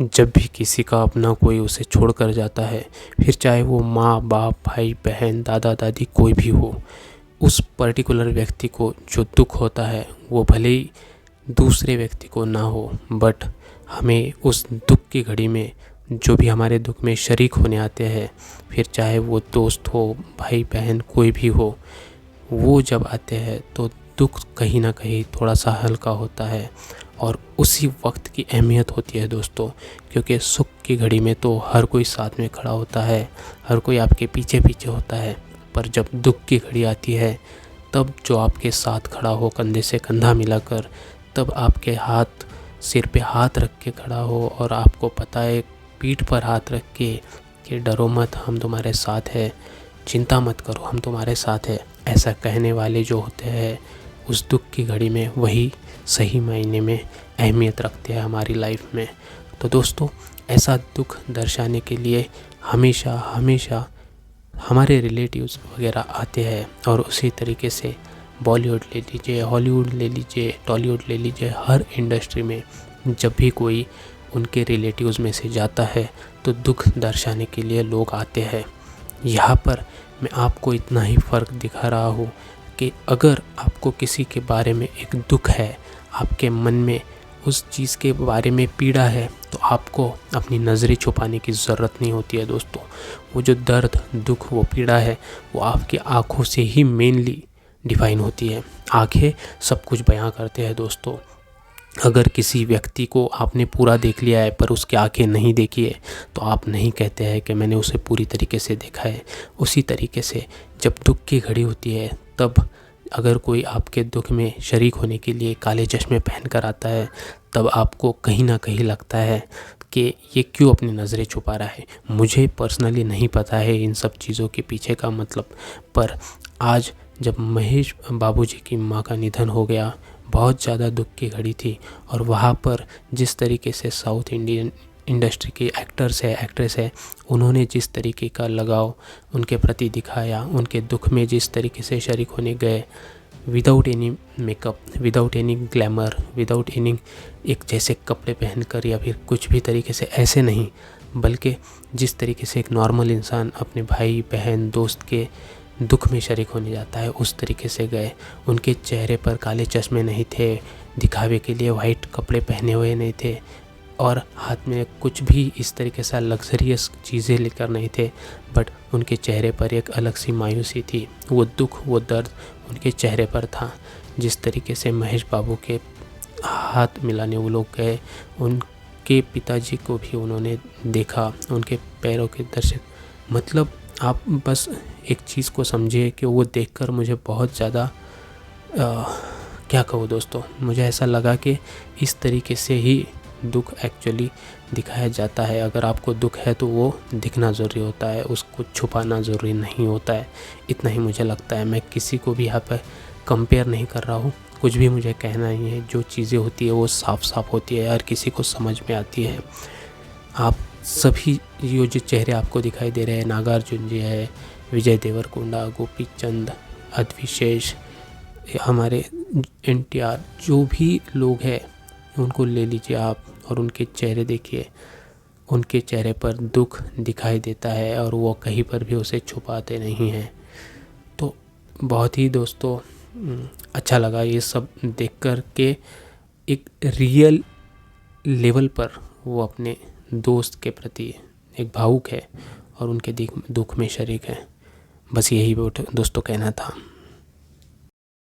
जब भी किसी का अपना कोई उसे छोड़ कर जाता है, फिर चाहे वो माँ बाप भाई बहन दादा दादी कोई भी हो, उस पर्टिकुलर व्यक्ति को जो दुख होता है वो भले ही दूसरे व्यक्ति को ना हो, बट हमें उस दुख की घड़ी में जो भी हमारे दुख में शरीक होने आते हैं, फिर चाहे वो दोस्त हो भाई बहन कोई भी हो, वो जब आते हैं तो दुख कहीं ना कहीं थोड़ा सा हल्का होता है और उसी वक्त की अहमियत होती है दोस्तों। क्योंकि सुख की घड़ी में तो हर कोई साथ में खड़ा होता है, हर कोई आपके पीछे पीछे होता है, पर जब दुख की घड़ी आती है तब जो आपके साथ खड़ा हो कंधे से कंधा मिलाकर, तब आपके हाथ सिर पे हाथ रख के खड़ा हो और आपको पता है पीठ पर हाथ रख के कि डरो मत हम तुम्हारे साथ है, चिंता मत करो हम तुम्हारे साथ है, ऐसा कहने वाले जो होते हैं उस दुख की घड़ी में वही सही मायने में अहमियत रखते हैं हमारी लाइफ में। तो दोस्तों, ऐसा दुख दर्शाने के लिए हमेशा हमेशा हमारे रिलेटिव्स वगैरह आते हैं और उसी तरीके से बॉलीवुड ले लीजिए, हॉलीवुड ले लीजिए, टॉलीवुड ले लीजिए, हर इंडस्ट्री में जब भी कोई उनके रिलेटिव्स में से जाता है तो दुख दर्शाने के लिए लोग आते हैं। यहाँ पर मैं आपको इतना ही फ़र्क दिखा रहा हूँ कि अगर आपको किसी के बारे में एक दुख है, आपके मन में उस चीज़ के बारे में पीड़ा है, तो आपको अपनी नज़रें छुपाने की ज़रूरत नहीं होती है दोस्तों। वो जो दर्द दुख वो पीड़ा है वो आपकी आँखों से ही मेनली डिफाइन होती है। आँखें सब कुछ बयां करते हैं दोस्तों। अगर किसी व्यक्ति को आपने पूरा देख लिया है पर उसकी आंखें नहीं देखी है तो आप नहीं कहते हैं कि मैंने उसे पूरी तरीके से देखा है। उसी तरीके से जब दुख की घड़ी होती है तब अगर कोई आपके दुख में शरीक होने के लिए काले चश्मे पहन कर आता है, तब आपको कहीं ना कहीं लगता है कि ये क्यों अपनी नज़रें छुपा रहा है। मुझे पर्सनली नहीं पता है इन सब चीज़ों के पीछे का मतलब, पर आज जब महेश बाबूजी की माँ का निधन हो गया, बहुत ज़्यादा दुख की घड़ी थी और वहाँ पर जिस तरीके से साउथ इंडियन इंडस्ट्री के एक्टर्स है एक्ट्रेस है, उन्होंने जिस तरीके का लगाव उनके प्रति दिखाया, उनके दुख में जिस तरीके से शरीक होने गए, without any makeup, without any glamour, without any एक जैसे कपड़े पहनकर या फिर कुछ भी तरीके से, ऐसे नहीं, बल्कि जिस तरीके से एक नॉर्मल इंसान अपने भाई बहन दोस्त के दुख में शरीक होने जाता है उस तरीके से गए। उनके चेहरे पर काले चश्मे नहीं थे, दिखावे के लिए वाइट कपड़े पहने हुए नहीं थे और हाथ में कुछ भी इस तरीके से लग्जरियस चीज़ें लेकर नहीं थे, बट उनके चेहरे पर एक अलग सी मायूसी थी। वो दुख वो दर्द उनके चेहरे पर था। जिस तरीके से महेश बाबू के हाथ मिलाने वो लोग गए, उनके पिताजी को भी उन्होंने देखा, उनके पैरों के दर्शन, मतलब आप बस एक चीज़ को समझिए कि वो देखकर मुझे बहुत ज़्यादा क्या कहूँ दोस्तों, मुझे ऐसा लगा कि इस तरीके से ही दुख एक्चुअली दिखाया जाता है। अगर आपको दुख है तो वो दिखना ज़रूरी होता है, उसको छुपाना ज़रूरी नहीं होता है। इतना ही मुझे लगता है। मैं किसी को भी यहाँ पर कंपेयर नहीं कर रहा हूँ, कुछ भी मुझे कहना ही है। जो चीज़ें होती है वो साफ साफ होती है, हर किसी को समझ में आती है। आप सभी ये जो चेहरे आपको दिखाई दे रहे हैं, नागार्जुन जी है, विजय देवरकोंडा, गोपी चंद, अद्विशेष, हमारे NTR, जो भी लोग हैं उनको ले लीजिए आप और उनके चेहरे देखिए, उनके चेहरे पर दुख दिखाई देता है और वो कहीं पर भी उसे छुपाते नहीं हैं। तो बहुत ही दोस्तों अच्छा लगा ये सब देखकर के एक रियल लेवल पर वो अपने दोस्त के प्रति एक भावुक है और उनके दुख में शरीक है। बस यही दोस्तों कहना था।